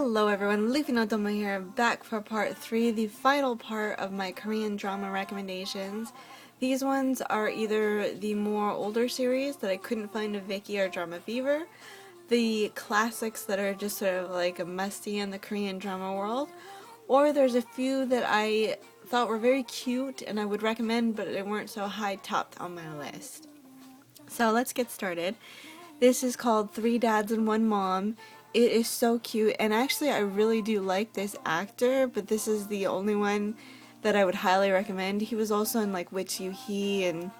Hello everyone, LuffyNoTomo here, back for part 3, the final part of my Korean drama recommendations. These ones are either the more older series that I couldn't find a Vicky or Drama Fever, the classics that are just sort of like a must-see in the Korean drama world, or there's a few that I thought were very cute and I would recommend, but they weren't so high-topped on my list. So let's get started. This is called Three Dads and One Mom. It is so cute, and actually I really do like this actor, but this is the only one that I would highly recommend. He was also in like Witch You He and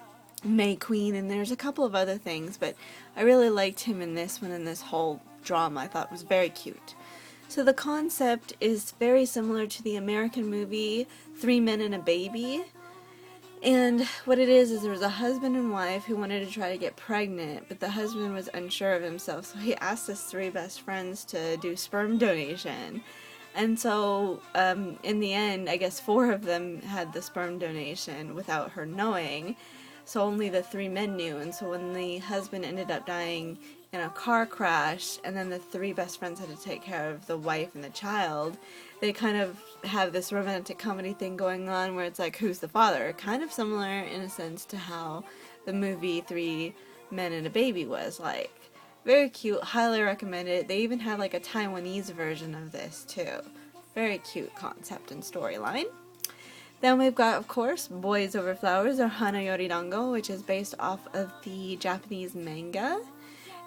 May Queen, and there's a couple of other things, but I really liked him in this one, and this whole drama I thought was very cute. So the concept is very similar to the American movie Three Men and a Baby. And what it is there was a husband and wife who wanted to try to get pregnant, but the husband was unsure of himself, so he asked his three best friends to do sperm donation. And so, in the end, I guess 4 of them had the sperm donation without her knowing, so only the 3 men knew. And so when the husband ended up dying in a car crash, and then the 3 best friends had to take care of the wife and the child, they kind of have this romantic comedy thing going on where it's like, who's the father? Kind of similar in a sense to how the movie Three Men and a Baby was like. Very cute, highly recommend it. They even had like a Taiwanese version of this too. Very cute concept and storyline. Then we've got, of course, Boys Over Flowers, or Hana Yoridango, which is based off of the Japanese manga.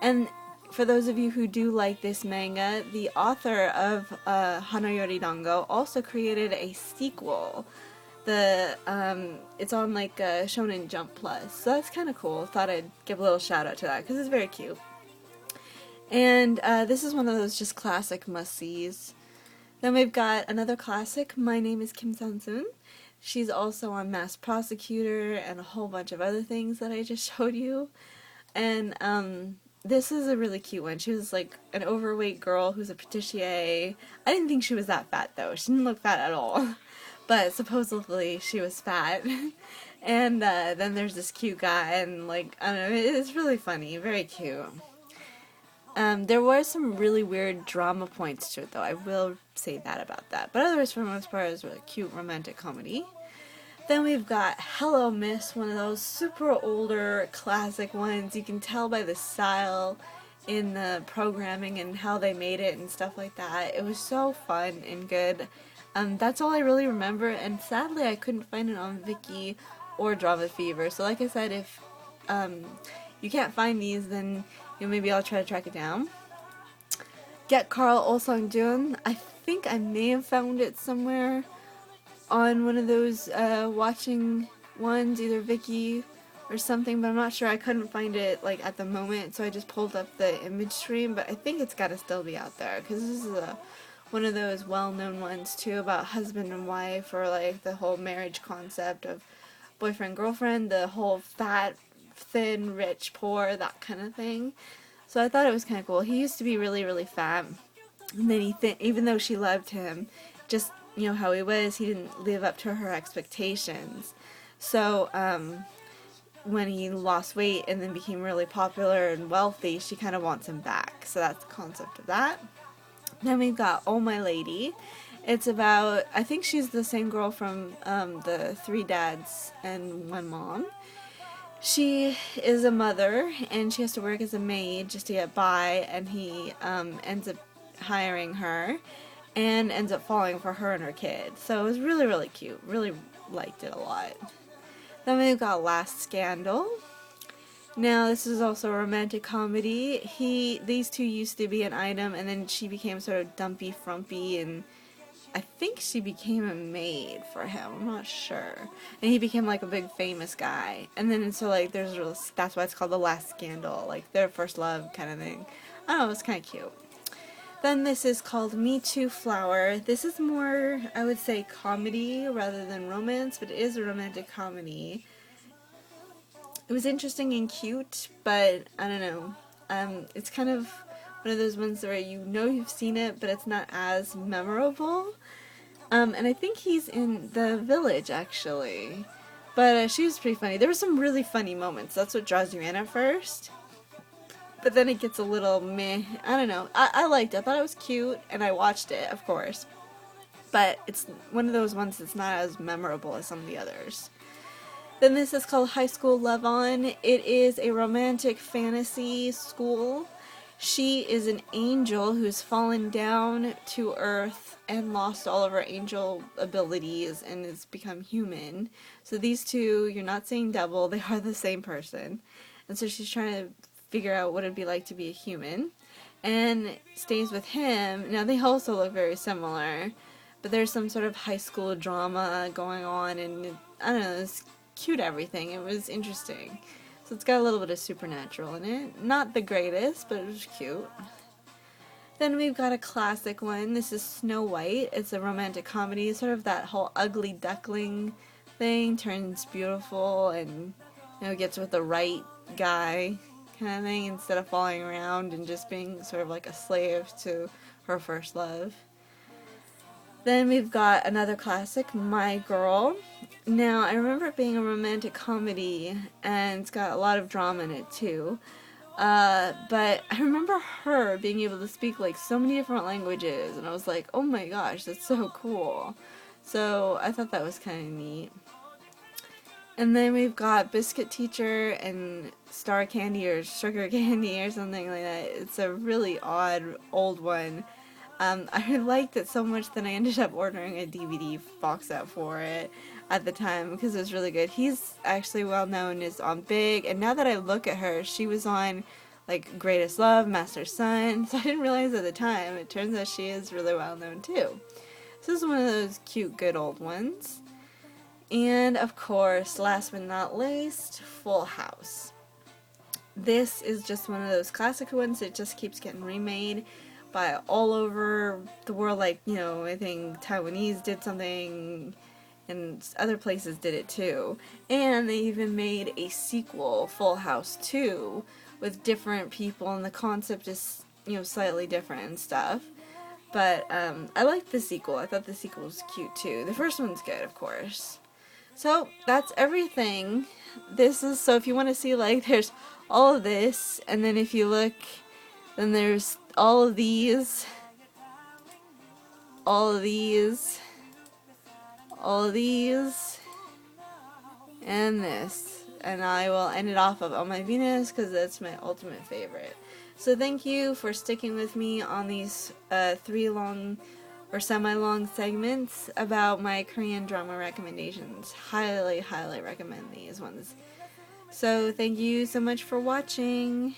And for those of you who do like this manga, the author of Hana Yoridango also created a sequel. It's on like Shonen Jump Plus, so that's kind of cool. Thought I'd give a little shout out to that because it's very cute. And this is one of those just classic must-sees. Then we've got another classic, My Name is Kim Sang-soon. She's also on Masked Prosecutor and a whole bunch of other things that I just showed you. And this is a really cute one. She was like an overweight girl who's a patissier. I didn't think she was that fat though. She didn't look fat at all. But supposedly she was fat. And then there's this cute guy, and like, I don't know, it's really funny, very cute. There were some really weird drama points to it though, I will say that about that. But otherwise, for the most part, it was a really cute romantic comedy. Then we've got Hello Miss, one of those super older classic ones. You can tell by the style in the programming and how they made it and stuff like that. It was so fun and good. That's all I really remember, and sadly I couldn't find it on Viki or Drama Fever. So like I said, if you can't find these, then maybe I'll try to track it down. Get Carl Olsang Jun. I think I may have found it somewhere on one of those watching ones, either Viki or something, but I'm not sure. I couldn't find it like at the moment, so I just pulled up the image stream, but I think it's got to still be out there because this is one of those well-known ones too, about husband and wife, or like the whole marriage concept of boyfriend girlfriend, the whole fat, thin, rich, poor, that kind of thing. So I thought it was kind of cool. He used to be really, really fat, and then even though she loved him, just how he was, he didn't live up to her expectations. So when he lost weight and then became really popular and wealthy, she kind of wants him back. So that's the concept of that. Then we've got Oh My Lady. It's about, I think she's the same girl from the Three Dads and One Mom. She is a mother, and she has to work as a maid just to get by, and he ends up hiring her and ends up falling for her and her kid. So it was really, really cute. Really liked it a lot. Then we've got Last Scandal. Now this is also a romantic comedy. These two used to be an item, and then she became sort of dumpy, frumpy, and I think she became a maid for him. I'm not sure. And he became like a big famous guy. And then so like that's why it's called The Last Scandal, like their first love kind of thing. I don't know, it's kind of cute. Then this is called Me Too Flower. This is more, I would say, comedy rather than romance, but it is a romantic comedy. It was interesting and cute, but I don't know. It's kind of one of those ones where you've seen it, but it's not as memorable. And I think he's in The Village, actually. But she was pretty funny. There were some really funny moments. That's what draws you in at first. But then it gets a little meh. I don't know. I liked it. I thought it was cute, and I watched it, of course. But it's one of those ones that's not as memorable as some of the others. Then this is called High School Love On. It is a romantic fantasy school. She is an angel who's fallen down to Earth and lost all of her angel abilities and has become human. So these two, you're not seeing double, they are the same person. And so she's trying to figure out what it'd be like to be a human. And stays with him. Now they also look very similar, but there's some sort of high school drama going on, and I don't know, it's cute everything. It was interesting. So it's got a little bit of supernatural in it. Not the greatest, but it was cute. Then we've got a classic one. This is Snow White. It's a romantic comedy. Sort of that whole ugly duckling thing turns beautiful and, you know, gets with the right guy kind of thing instead of falling around and just being sort of like a slave to her first love. Then we've got another classic, My Girl. Now, I remember it being a romantic comedy, and it's got a lot of drama in it, too. But I remember her being able to speak, like, so many different languages, and I was like, oh my gosh, that's so cool. So, I thought that was kind of neat. And then we've got Biscuit Teacher and Star Candy or Sugar Candy or something like that. It's a really odd, old one. I liked it so much that I ended up ordering a DVD box set for it at the time because it was really good. He's actually well known as on Big, and now that I look at her, she was on like Greatest Love, Master Son, so I didn't realize at the time. It turns out she is really well known too. So this is one of those cute, good old ones. And of course, last but not least, Full House. This is just one of those classic ones that just keeps getting remade by all over the world. Like, you know, I think Taiwanese did something and other places did it too. And they even made a sequel, Full House 2, with different people, and the concept is, you know, slightly different and stuff. But I liked the sequel. I thought the sequel was cute too. The first one's good, of course. So that's everything. This is, so if you want to see, like, there's all of this, and then if you look, then there's all of these, all of these, all of these, and this. And I will end it off of Oh My Venus because that's my ultimate favorite. So thank you for sticking with me on these 3 long or semi-long segments about my Korean drama recommendations. Highly, highly recommend these ones. So thank you so much for watching.